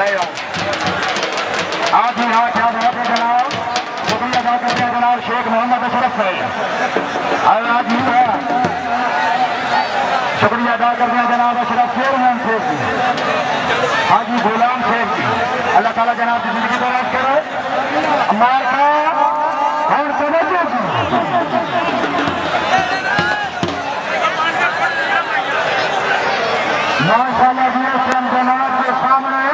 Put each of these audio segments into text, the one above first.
आए हो। आज ही हाँ क्या बात है जनाब, शुक्रिया अदा करते हैं जनाब शेख मोहम्मद अशरफ से। और आज ही है शुक्रिया अदा करते हैं जनाब अशरफ चेयरमैन शेख जी, हाजी गुलाम शेख जी। अल्लाह ताला जनाब की जिंदगी दराज करे। मार का और समझो माशाअल्लाह जी जनाब के सामने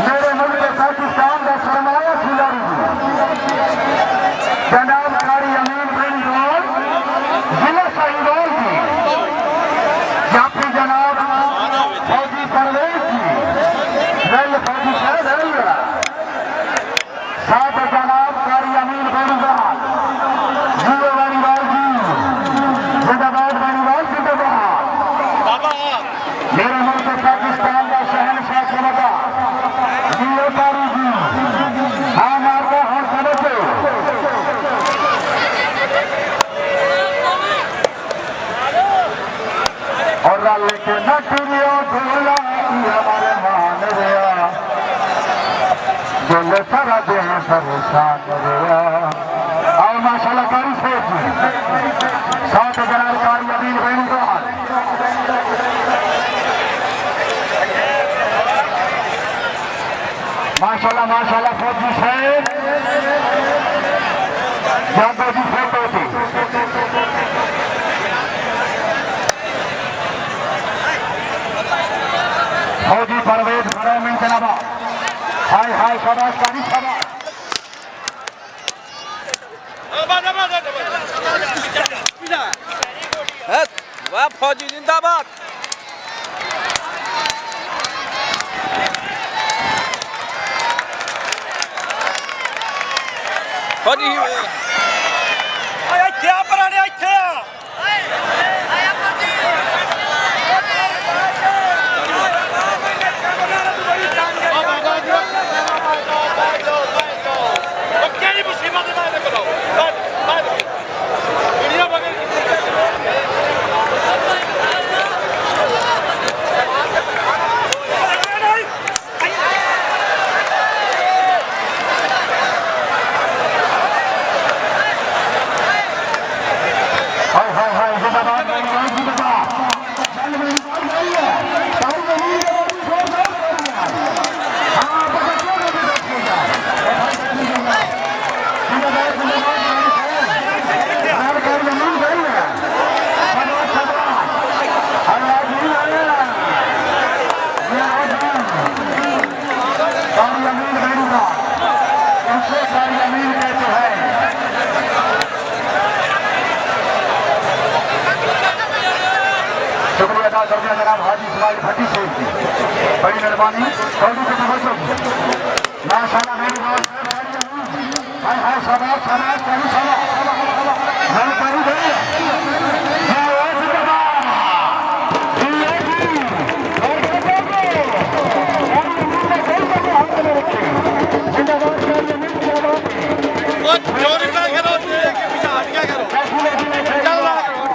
मेरे मुल्क पाकिस्तान का सरमाया खिलाड़ी जनाब कारी अमीन बिन रोड जिला शहीदों की जाफी जनाब फौजी परवेज जी रैल फौजी शहर है साथ जनाब कारी अमीन बेनीवाल जीरो बेनीवाल जी जिंदाबाद बेनीवाल जिंदाबाद। मेरे मुल्क पाकिस्तान का शहनशाह खिलाता जीरो कारी जी हाँ मारता हूँ समझो। और लेके नटियो झूला हमारे मान गया जो सारा देह परेशान गया। और माशाल्लाह कारी शेख जी साथ जनाब कारी अमीन बेनीवाल माशाल्लाह माशाल्लाह फौजी शेख जादू जी फोटो थी फौजी परवेज फरमीन जनाबा हाय हाय शाबाश कारी शाबाश। वाह फौजी जिंदाबाद। फौजी क्या पराने इत्थे शुक्रिया अदा करते हैं जनाब हाजी इस्माइल भट्टी शेख जी, बड़ी मेहरबानी।